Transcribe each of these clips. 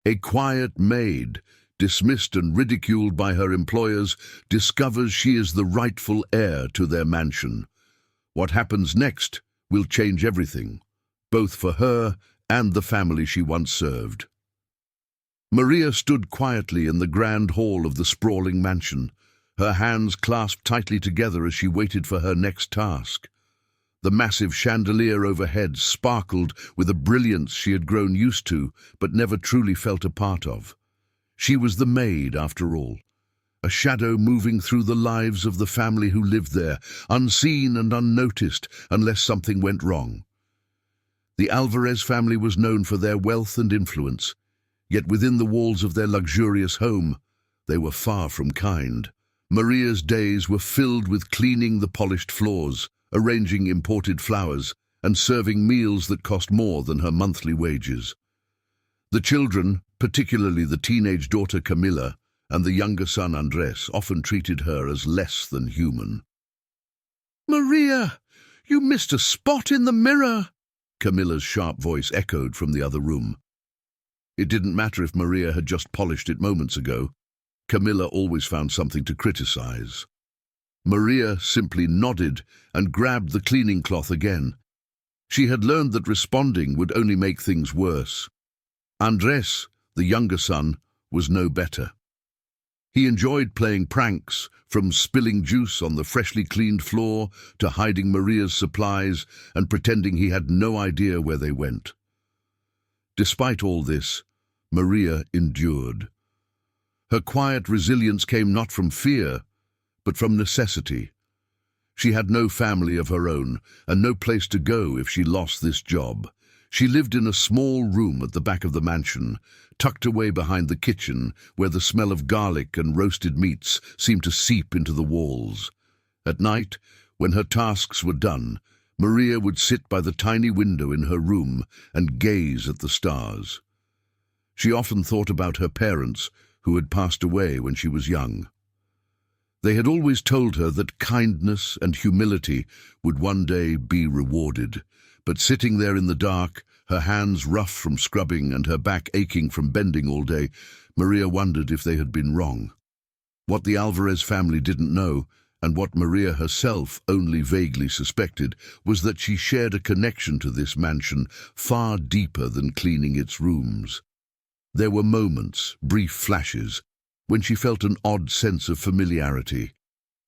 A quiet maid, dismissed and ridiculed by her employers, discovers she is the rightful heir to their mansion. What happens next will change everything, both for her and the family she once served. Maria stood quietly in the grand hall of the sprawling mansion, her hands clasped tightly together as she waited for her next task. The massive chandelier overhead sparkled with a brilliance she had grown used to but never truly felt a part of. She was the maid, after all, a shadow moving through the lives of the family who lived there, unseen and unnoticed unless something went wrong. The Alvarez family was known for their wealth and influence, yet within the walls of their luxurious home, they were far from kind. Maria's days were filled with cleaning the polished floors, arranging imported flowers, and serving meals that cost more than her monthly wages. The children, particularly the teenage daughter Camila and the younger son Andres, often treated her as less than human. "Maria, you missed a spot in the mirror!" Camilla's sharp voice echoed from the other room. It didn't matter if Maria had just polished it moments ago. Camilla always found something to criticize. Maria simply nodded and grabbed the cleaning cloth again. She had learned that responding would only make things worse. Andres, the younger son, was no better. He enjoyed playing pranks, from spilling juice on the freshly cleaned floor to hiding Maria's supplies and pretending he had no idea where they went. Despite all this, Maria endured. Her quiet resilience came not from fear, but from necessity. She had no family of her own, and no place to go if she lost this job. She lived in a small room at the back of the mansion, tucked away behind the kitchen, where the smell of garlic and roasted meats seemed to seep into the walls. At night, when her tasks were done, Maria would sit by the tiny window in her room and gaze at the stars. She often thought about her parents, who had passed away when she was young. They had always told her that kindness and humility would one day be rewarded, but sitting there in the dark, her hands rough from scrubbing and her back aching from bending all day, Maria wondered if they had been wrong. What the Alvarez family didn't know, and what Maria herself only vaguely suspected, was that she shared a connection to this mansion far deeper than cleaning its rooms. There were moments, brief flashes, when she felt an odd sense of familiarity.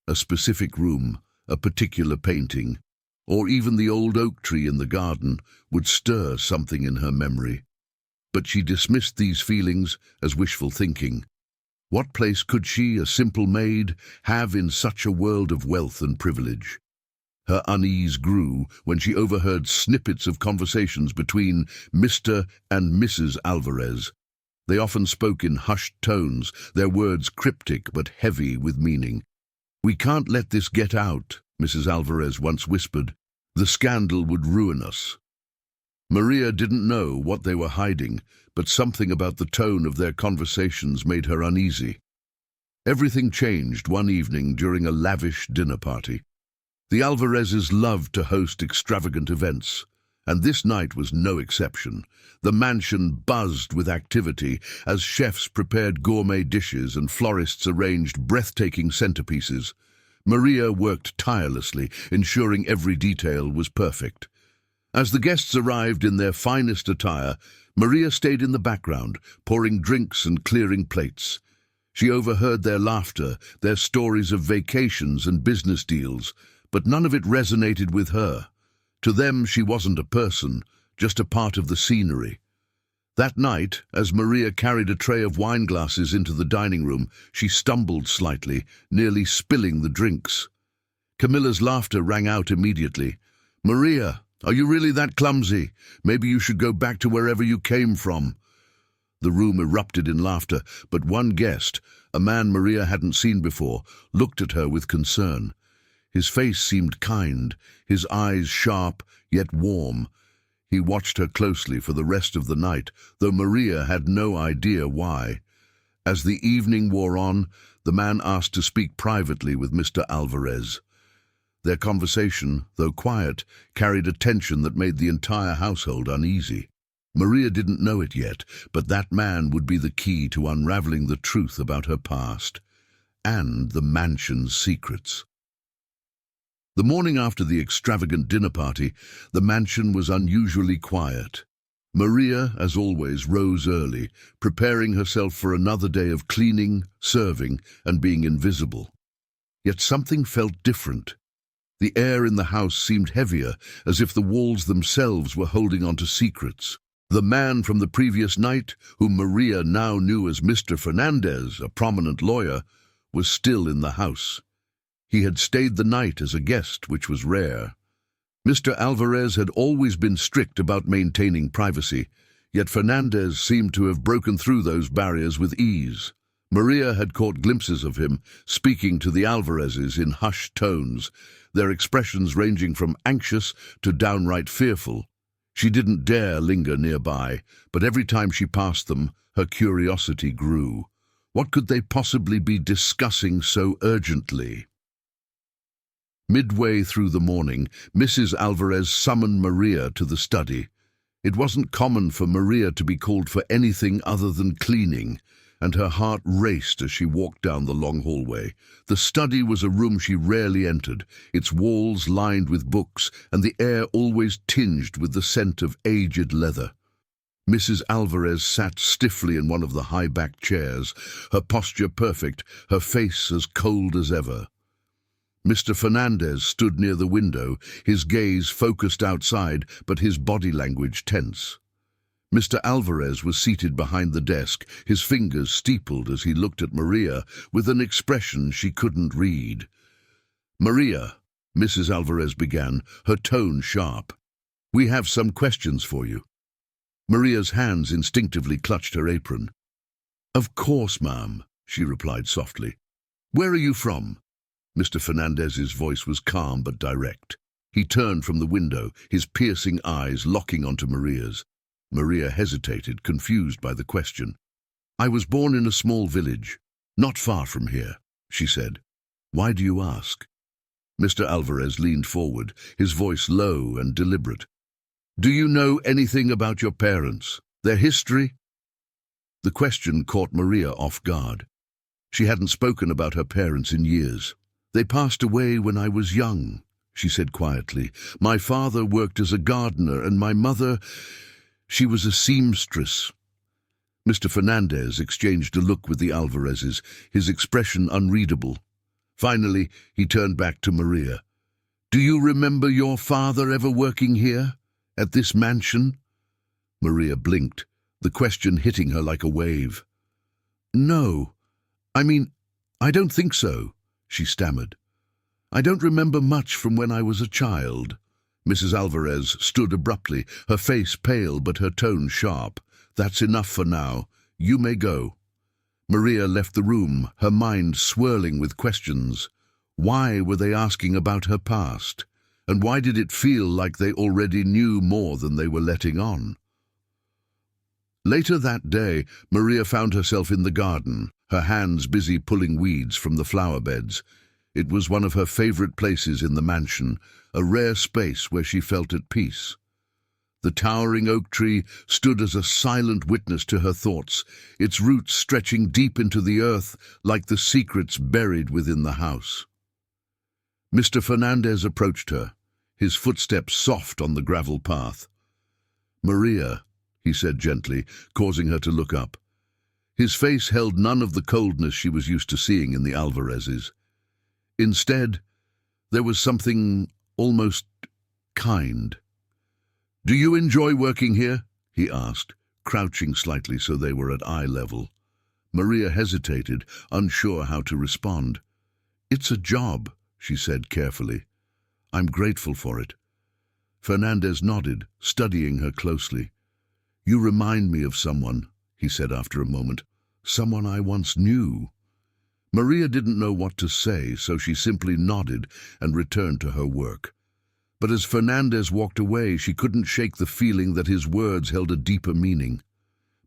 A specific room, a particular painting, or even the old oak tree in the garden would stir something in her memory. But she dismissed these feelings as wishful thinking. What place could she, a simple maid, have in such a world of wealth and privilege? Her unease grew when she overheard snippets of conversations between Mr. and Mrs. Alvarez. They often spoke in hushed tones, their words cryptic but heavy with meaning. "We can't let this get out," Mrs. Alvarez once whispered. "The scandal would ruin us." Maria didn't know what they were hiding, but something about the tone of their conversations made her uneasy. Everything changed one evening during a lavish dinner party. The Alvarezes loved to host extravagant events, and this night was no exception. The mansion buzzed with activity as chefs prepared gourmet dishes and florists arranged breathtaking centerpieces. Maria worked tirelessly, ensuring every detail was perfect. As the guests arrived in their finest attire, Maria stayed in the background, pouring drinks and clearing plates. She overheard their laughter, their stories of vacations and business deals, but none of it resonated with her. To them, she wasn't a person, just a part of the scenery. That night, as Maria carried a tray of wine glasses into the dining room, she stumbled slightly, nearly spilling the drinks. Camilla's laughter rang out immediately. "Maria, are you really that clumsy? Maybe you should go back to wherever you came from." The room erupted in laughter, but one guest, a man Maria hadn't seen before, looked at her with concern. His face seemed kind, his eyes sharp, yet warm. He watched her closely for the rest of the night, though Maria had no idea why. As the evening wore on, the man asked to speak privately with Mr. Alvarez. Their conversation, though quiet, carried a tension that made the entire household uneasy. Maria didn't know it yet, but that man would be the key to unraveling the truth about her past and the mansion's secrets. The morning after the extravagant dinner party, the mansion was unusually quiet. Maria, as always, rose early, preparing herself for another day of cleaning, serving, and being invisible. Yet something felt different. The air in the house seemed heavier, as if the walls themselves were holding on to secrets. The man from the previous night, whom Maria now knew as Mr. Fernandez, a prominent lawyer, was still in the house. He had stayed the night as a guest, which was rare. Mr. Alvarez had always been strict about maintaining privacy, yet Fernandez seemed to have broken through those barriers with ease. Maria had caught glimpses of him, speaking to the Alvarezes in hushed tones, their expressions ranging from anxious to downright fearful. She didn't dare linger nearby, but every time she passed them, her curiosity grew. What could they possibly be discussing so urgently? Midway through the morning, Mrs. Alvarez summoned Maria to the study. It wasn't common for Maria to be called for anything other than cleaning, and her heart raced as she walked down the long hallway. The study was a room she rarely entered, its walls lined with books and the air always tinged with the scent of aged leather. Mrs. Alvarez sat stiffly in one of the high-backed chairs, her posture perfect, her face as cold as ever. Mr. Fernandez stood near the window, his gaze focused outside, but his body language tense. Mr. Alvarez was seated behind the desk, his fingers steepled as he looked at Maria with an expression she couldn't read. "Maria," Mrs. Alvarez began, her tone sharp, "we have some questions for you." Maria's hands instinctively clutched her apron. "Of course, ma'am," she replied softly. "Where are you from?" Mr. Fernandez's voice was calm but direct. He turned from the window, his piercing eyes locking onto Maria's. Maria hesitated, confused by the question. "I was born in a small village, not far from here," she said. "Why do you ask?" Mr. Alvarez leaned forward, his voice low and deliberate. "Do you know anything about your parents, their history?" The question caught Maria off guard. She hadn't spoken about her parents in years. "They passed away when I was young," she said quietly. "My father worked as a gardener and my mother, she was a seamstress." Mr. Fernandez exchanged a look with the Alvarezes, his expression unreadable. Finally, he turned back to Maria. "Do you remember your father ever working here, at this mansion?" Maria blinked, the question hitting her like a wave. "No. I don't think so," she stammered. "I don't remember much from when I was a child." Mrs. Alvarez stood abruptly, her face pale but her tone sharp. "That's enough for now. You may go." Maria left the room, her mind swirling with questions. Why were they asking about her past? And why did it feel like they already knew more than they were letting on? Later that day, Maria found herself in the garden, her hands busy pulling weeds from the flower beds. It was one of her favorite places in the mansion, a rare space where she felt at peace. The towering oak tree stood as a silent witness to her thoughts, its roots stretching deep into the earth like the secrets buried within the house. Mr. Fernandez approached her, his footsteps soft on the gravel path. "Maria," he said gently, causing her to look up. His face held none of the coldness she was used to seeing in the Alvarezes. Instead, there was something almost kind. "Do you enjoy working here?" he asked, crouching slightly so they were at eye level. Maria hesitated, unsure how to respond. "It's a job," she said carefully. "I'm grateful for it." Fernandez nodded, studying her closely. "You remind me of someone," he said after a moment. "Someone I once knew." Maria didn't know what to say, so she simply nodded and returned to her work. But as Fernandez walked away, she couldn't shake the feeling that his words held a deeper meaning.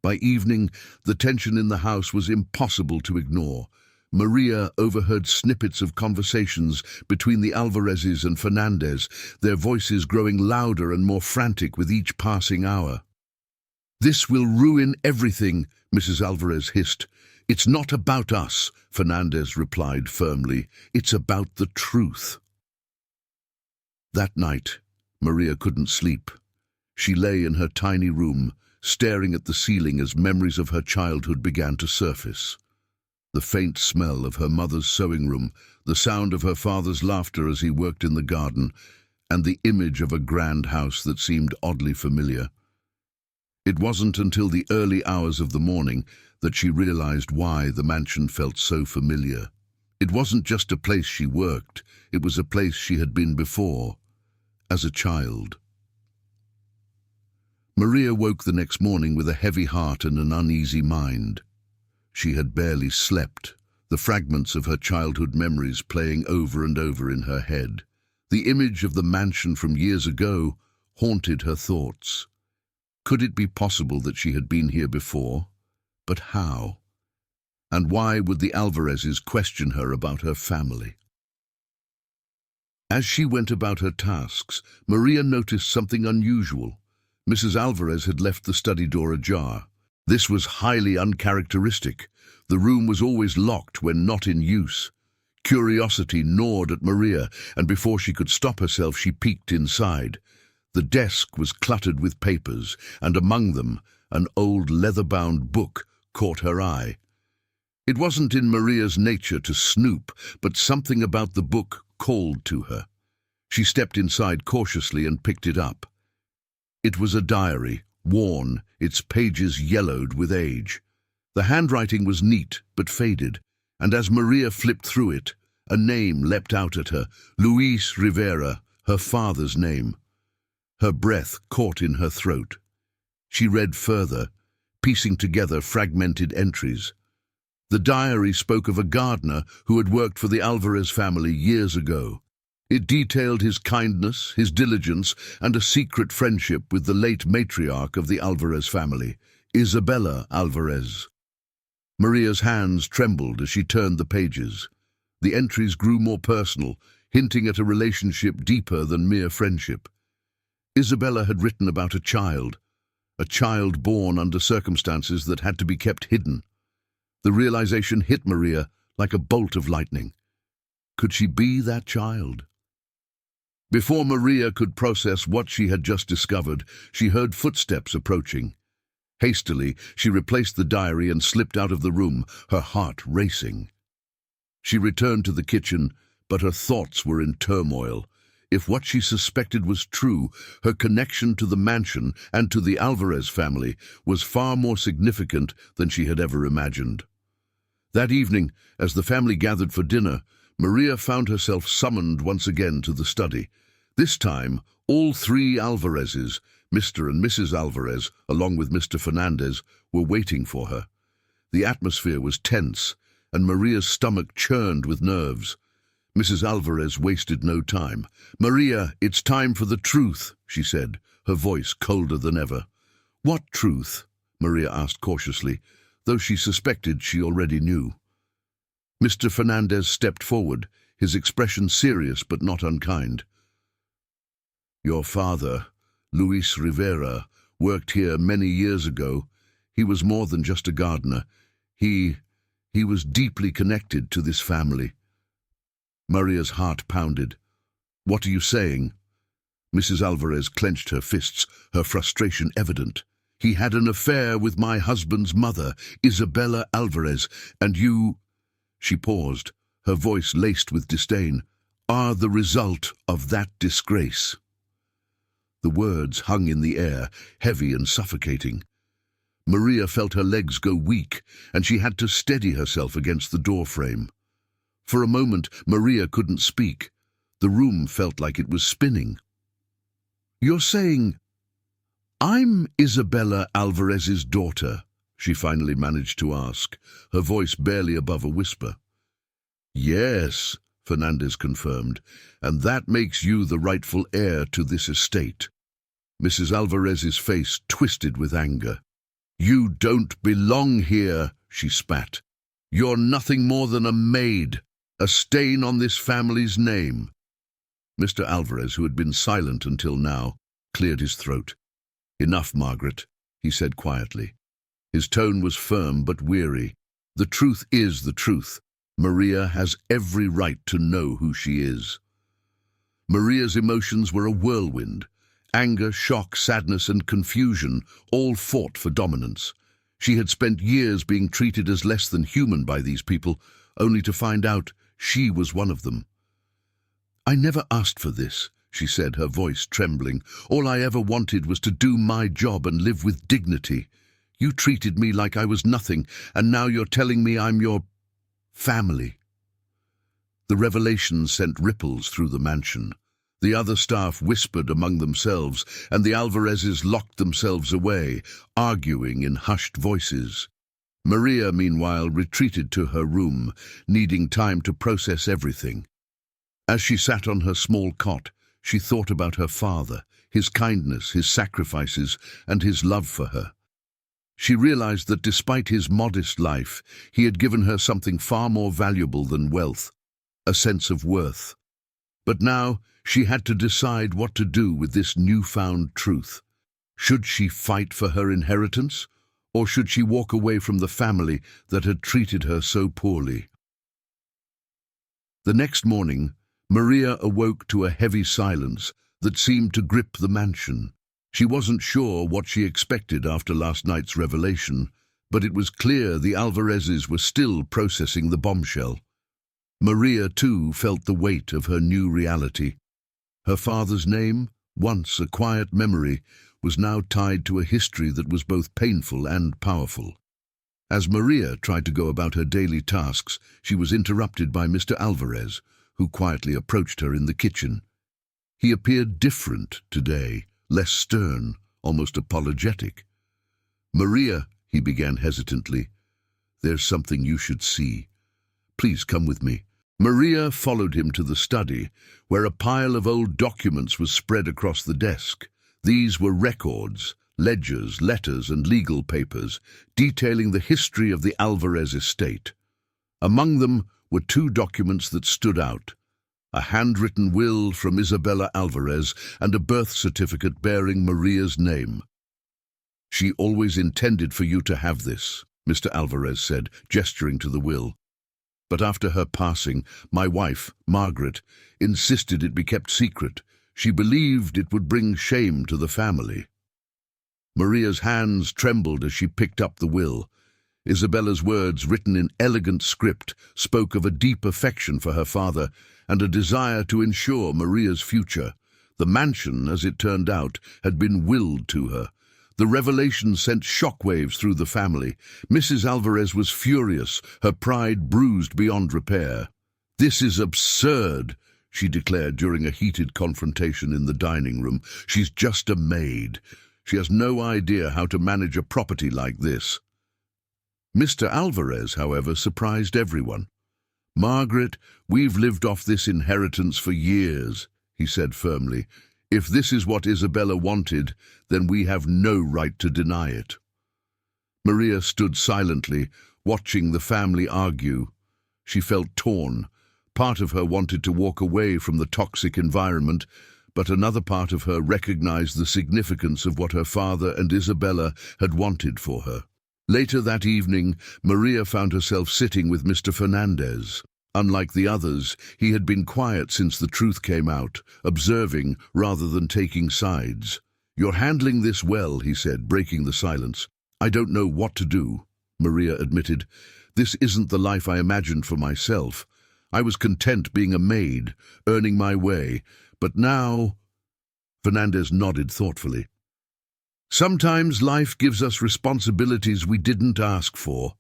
By evening, the tension in the house was impossible to ignore. Maria overheard snippets of conversations between the Alvarezes and Fernandez, their voices growing louder and more frantic with each passing hour. "This will ruin everything," Mrs. Alvarez hissed. "It's not about us," Fernandez replied firmly. "It's about the truth." That night, Maria couldn't sleep. She lay in her tiny room, staring at the ceiling as memories of her childhood began to surface. The faint smell of her mother's sewing room, the sound of her father's laughter as he worked in the garden, and the image of a grand house that seemed oddly familiar. It wasn't until the early hours of the morning that she realized why the mansion felt so familiar. It wasn't just a place she worked, it was a place she had been before, as a child. Maria woke the next morning with a heavy heart and an uneasy mind. She had barely slept, the fragments of her childhood memories playing over and over in her head. The image of the mansion from years ago haunted her thoughts. Could it be possible that she had been here before? But how? And why would the Alvarezes question her about her family? As she went about her tasks, Maria noticed something unusual. Mrs. Alvarez had left the study door ajar. This was highly uncharacteristic. The room was always locked when not in use. Curiosity gnawed at Maria, and before she could stop herself, she peeked inside. The desk was cluttered with papers, and among them, an old leather-bound book caught her eye. It wasn't in Maria's nature to snoop, but something about the book called to her. She stepped inside cautiously and picked it up. It was a diary, worn, its pages yellowed with age. The handwriting was neat but faded, and as Maria flipped through it, a name leapt out at her, Luis Rivera, her father's name. Her breath caught in her throat. She read further, piecing together fragmented entries. The diary spoke of a gardener who had worked for the Alvarez family years ago. It detailed his kindness, his diligence, and a secret friendship with the late matriarch of the Alvarez family, Isabella Alvarez. Maria's hands trembled as she turned the pages. The entries grew more personal, hinting at a relationship deeper than mere friendship. Isabella had written about a child born under circumstances that had to be kept hidden. The realization hit Maria like a bolt of lightning. Could she be that child? Before Maria could process what she had just discovered, she heard footsteps approaching. Hastily, she replaced the diary and slipped out of the room, her heart racing. She returned to the kitchen, but her thoughts were in turmoil. If what she suspected was true, her connection to the mansion and to the Alvarez family was far more significant than she had ever imagined. That evening, as the family gathered for dinner, Maria found herself summoned once again to the study. This time, all three Alvarezes, Mr. and Mrs. Alvarez, along with Mr. Fernandez, were waiting for her. The atmosphere was tense, and Maria's stomach churned with nerves. Mrs. Alvarez wasted no time. "Maria, it's time for the truth," she said, her voice colder than ever. "What truth?" Maria asked cautiously, though she suspected she already knew. Mr. Fernandez stepped forward, his expression serious but not unkind. "Your father, Luis Rivera, worked here many years ago. He was more than just a gardener. He was deeply connected to this family." Maria's heart pounded. "What are you saying?" Mrs. Alvarez clenched her fists, her frustration evident. "He had an affair with my husband's mother, Isabella Alvarez, and you—" She paused, her voice laced with disdain. "Are the result of that disgrace." The words hung in the air, heavy and suffocating. Maria felt her legs go weak, and she had to steady herself against the doorframe. For a moment, Maria couldn't speak. The room felt like it was spinning. "You're saying, I'm Isabella Alvarez's daughter?" she finally managed to ask, her voice barely above a whisper. "Yes," Fernandez confirmed, "and that makes you the rightful heir to this estate." Mrs. Alvarez's face twisted with anger. "You don't belong here," she spat. "You're nothing more than a maid, a stain on this family's name." Mr. Alvarez, who had been silent until now, cleared his throat. "Enough, Margaret," he said quietly. His tone was firm but weary. The truth is the truth. Maria has every right to know who she is. Maria's emotions were a whirlwind. Anger, shock, sadness, and confusion all fought for dominance. She had spent years being treated as less than human by these people, only to find out she was one of them. "I never asked for this," she said, her voice trembling. "All I ever wanted was to do my job and live with dignity. You treated me like I was nothing, and now you're telling me I'm your family." The revelation sent ripples through the mansion. The other staff whispered among themselves, and the Alvarezes locked themselves away, arguing in hushed voices. Maria, meanwhile, retreated to her room, needing time to process everything. As she sat on her small cot, she thought about her father, his kindness, his sacrifices, and his love for her. She realized that despite his modest life, he had given her something far more valuable than wealth, a sense of worth. But now she had to decide what to do with this newfound truth. Should she fight for her inheritance, or should she walk away from the family that had treated her so poorly? The next morning, Maria awoke to a heavy silence that seemed to grip the mansion. She wasn't sure what she expected after last night's revelation, but it was clear the Alvarezes were still processing the bombshell. Maria, too, felt the weight of her new reality. Her father's name, once a quiet memory, was now tied to a history that was both painful and powerful. As Maria tried to go about her daily tasks, she was interrupted by Mr. Alvarez, who quietly approached her in the kitchen. He appeared different today, less stern, almost apologetic. "Maria," he began hesitantly, "there's something you should see. Please come with me." Maria followed him to the study, where a pile of old documents was spread across the desk. These were records, ledgers, letters, and legal papers, detailing the history of the Alvarez estate. Among them were two documents that stood out: a handwritten will from Isabella Alvarez and a birth certificate bearing Maria's name. "She always intended for you to have this," Mr. Alvarez said, gesturing to the will. "But after her passing, my wife, Margaret, insisted it be kept secret. She believed it would bring shame to the family." Maria's hands trembled as she picked up the will. Isabella's words, written in elegant script, spoke of a deep affection for her father and a desire to ensure Maria's future. The mansion, as it turned out, had been willed to her. The revelation sent shockwaves through the family. Mrs. Alvarez was furious, her pride bruised beyond repair. "This is absurd," she declared during a heated confrontation in the dining room. "She's just a maid. She has no idea how to manage a property like this." Mr. Alvarez, however, surprised everyone. "Margaret, we've lived off this inheritance for years," he said firmly. "If this is what Isabella wanted, then we have no right to deny it." Maria stood silently, watching the family argue. She felt torn. Part of her wanted to walk away from the toxic environment, but another part of her recognized the significance of what her father and Isabella had wanted for her. Later that evening, Maria found herself sitting with Mr. Fernandez. Unlike the others, he had been quiet since the truth came out, observing rather than taking sides. "You're handling this well," he said, breaking the silence. "I don't know what to do," Maria admitted. "This isn't the life I imagined for myself. I was content being a maid, earning my way, but now—" Fernandez nodded thoughtfully. "Sometimes life gives us responsibilities we didn't ask for.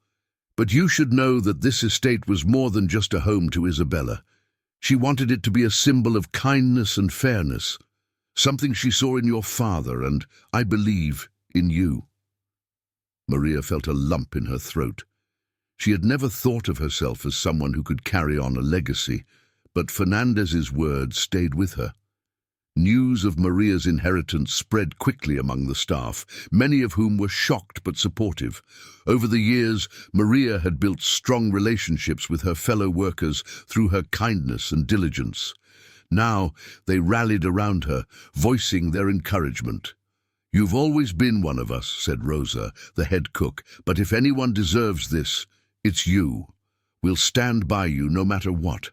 But you should know that this estate was more than just a home to Isabella. She wanted it to be a symbol of kindness and fairness, something she saw in your father and, I believe, in you." Maria felt a lump in her throat. She had never thought of herself as someone who could carry on a legacy, but Fernandez's words stayed with her. News of Maria's inheritance spread quickly among the staff, many of whom were shocked but supportive. Over the years, Maria had built strong relationships with her fellow workers through her kindness and diligence. Now they rallied around her, voicing their encouragement. "You've always been one of us," said Rosa, the head cook, "but if anyone deserves this, it's you. We'll stand by you no matter what."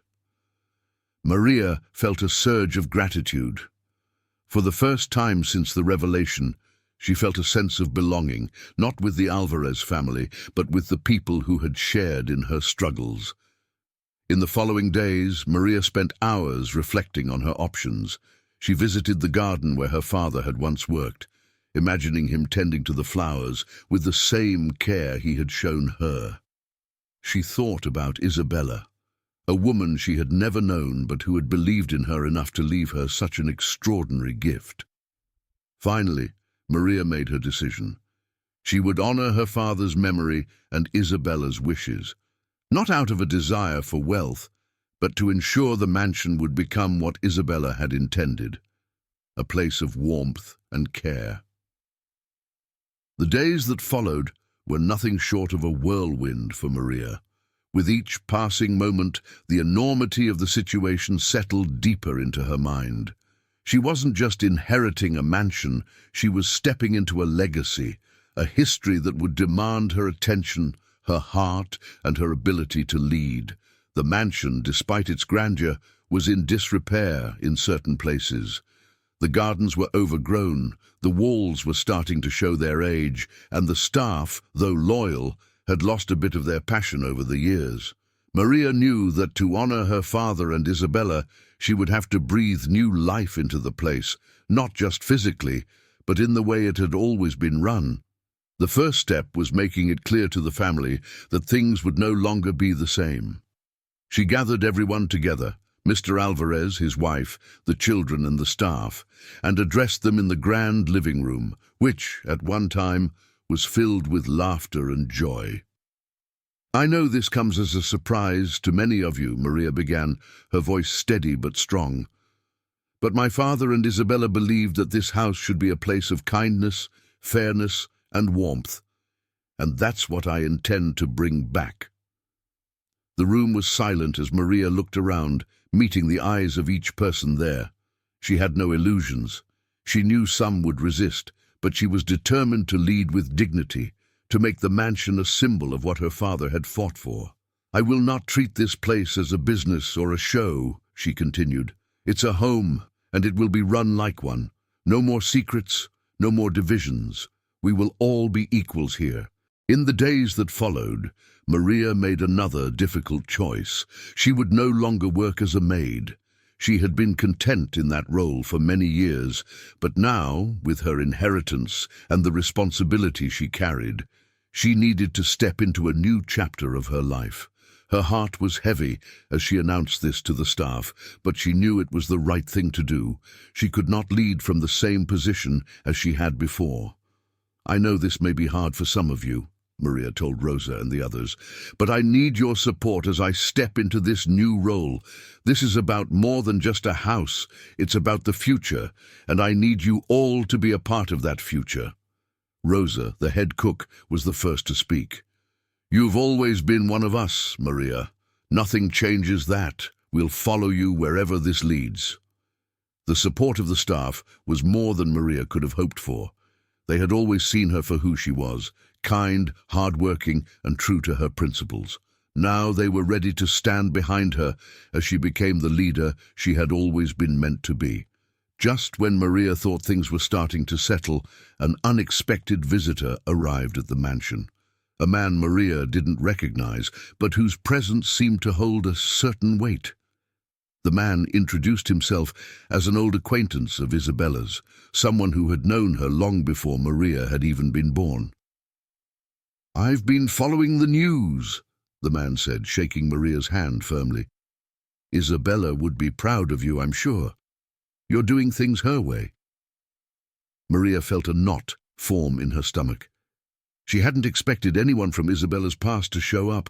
Maria felt a surge of gratitude. For the first time since the revelation, she felt a sense of belonging, not with the Alvarez family, but with the people who had shared in her struggles. In the following days, Maria spent hours reflecting on her options. She visited the garden where her father had once worked, imagining him tending to the flowers with the same care he had shown her. She thought about Isabella, a woman she had never known but who had believed in her enough to leave her such an extraordinary gift. Finally, Maria made her decision. She would honor her father's memory and Isabella's wishes, not out of a desire for wealth, but to ensure the mansion would become what Isabella had intended, a place of warmth and care. The days that followed were nothing short of a whirlwind for Maria. With each passing moment, the enormity of the situation settled deeper into her mind. She wasn't just inheriting a mansion, she was stepping into a legacy, a history that would demand her attention, her heart, and her ability to lead. The mansion, despite its grandeur, was in disrepair in certain places. The gardens were overgrown, the walls were starting to show their age, and the staff, though loyal, had lost a bit of their passion over the years. Maria knew that to honor her father and Isabella, she would have to breathe new life into the place, not just physically, but in the way it had always been run. The first step was making it clear to the family that things would no longer be the same. She gathered everyone together, Mr. Alvarez, his wife, the children and the staff, and addressed them in the grand living room, which, at one time, was filled with laughter and joy. "I know this comes as a surprise to many of you," Maria began, her voice steady but strong. "But my father and Isabella believed that this house should be a place of kindness, fairness, and warmth, and that's what I intend to bring back." The room was silent as Maria looked around, meeting the eyes of each person there. She had no illusions. She knew some would resist, but she was determined to lead with dignity, to make the mansion a symbol of what her father had fought for. "I will not treat this place as a business or a show," she continued. "It's a home, and it will be run like one. No more secrets, no more divisions. We will all be equals here." In the days that followed, Maria made another difficult choice. She would no longer work as a maid. She had been content in that role for many years, but now, with her inheritance and the responsibility she carried, she needed to step into a new chapter of her life. Her heart was heavy as she announced this to the staff, but she knew it was the right thing to do. She could not lead from the same position as she had before. "I know this may be hard for some of you," Maria told Rosa and the others, "but I need your support as I step into this new role. This is about more than just a house. It's about the future, and I need you all to be a part of that future." Rosa, the head cook, was the first to speak. "You've always been one of us, Maria. Nothing changes that. We'll follow you wherever this leads." The support of the staff was more than Maria could have hoped for. They had always seen her for who she was, kind, hard-working, and true to her principles. Now they were ready to stand behind her as she became the leader she had always been meant to be. Just when Maria thought things were starting to settle, an unexpected visitor arrived at the mansion. A man Maria didn't recognize, but whose presence seemed to hold a certain weight. The man introduced himself as an old acquaintance of Isabella's, someone who had known her long before Maria had even been born. "I've been following the news," the man said, shaking Maria's hand firmly. "Isabella would be proud of you, I'm sure. You're doing things her way." Maria felt a knot form in her stomach. She hadn't expected anyone from Isabella's past to show up,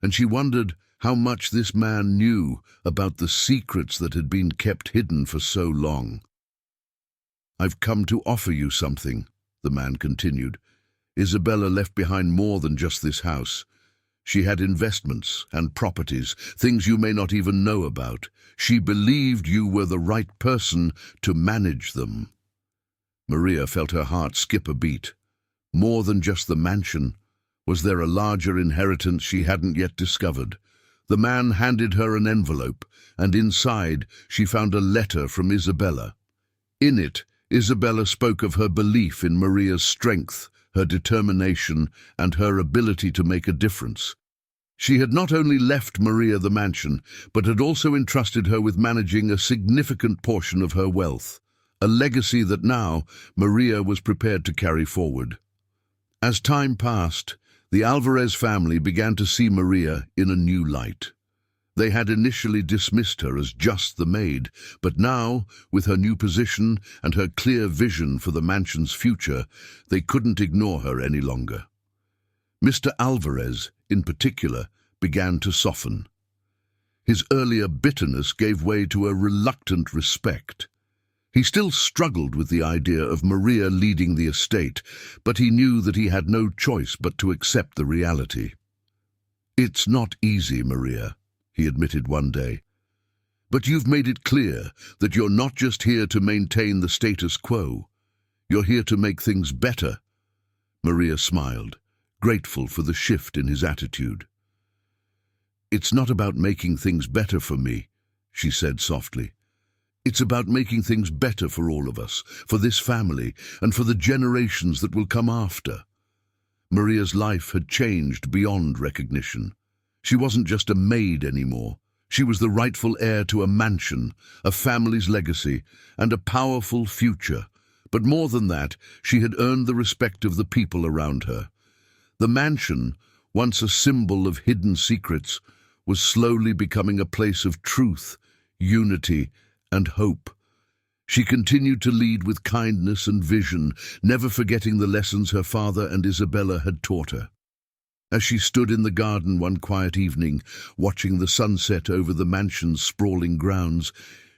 and she wondered how much this man knew about the secrets that had been kept hidden for so long. "I've come to offer you something," the man continued. "Isabella left behind more than just this house. She had investments and properties, things you may not even know about. She believed you were the right person to manage them." Maria felt her heart skip a beat. More than just the mansion. Was there a larger inheritance she hadn't yet discovered? The man handed her an envelope, and inside she found a letter from Isabella. In it, Isabella spoke of her belief in Maria's strength, her determination, and her ability to make a difference. She had not only left Maria the mansion, but had also entrusted her with managing a significant portion of her wealth, a legacy that now Maria was prepared to carry forward. As time passed, the Alvarez family began to see Maria in a new light. They had initially dismissed her as just the maid, but now, with her new position and her clear vision for the mansion's future, they couldn't ignore her any longer. Mr. Alvarez, in particular, began to soften. His earlier bitterness gave way to a reluctant respect. He still struggled with the idea of Maria leading the estate, but he knew that he had no choice but to accept the reality. "It's not easy, Maria," he admitted one day. "But you've made it clear that you're not just here to maintain the status quo. You're here to make things better." Maria smiled, grateful for the shift in his attitude. "It's not about making things better for me," she said softly. "It's about making things better for all of us, for this family, and for the generations that will come after." Maria's life had changed beyond recognition. She wasn't just a maid anymore. She was the rightful heir to a mansion, a family's legacy, and a powerful future. But more than that, she had earned the respect of the people around her. The mansion, once a symbol of hidden secrets, was slowly becoming a place of truth, unity, and hope. She continued to lead with kindness and vision, never forgetting the lessons her father and Isabella had taught her. As she stood in the garden one quiet evening, watching the sunset over the mansion's sprawling grounds,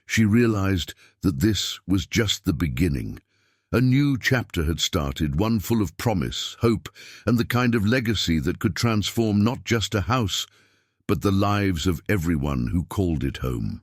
she realized that this was just the beginning. A new chapter had started, one full of promise, hope, and the kind of legacy that could transform not just a house, but the lives of everyone who called it home.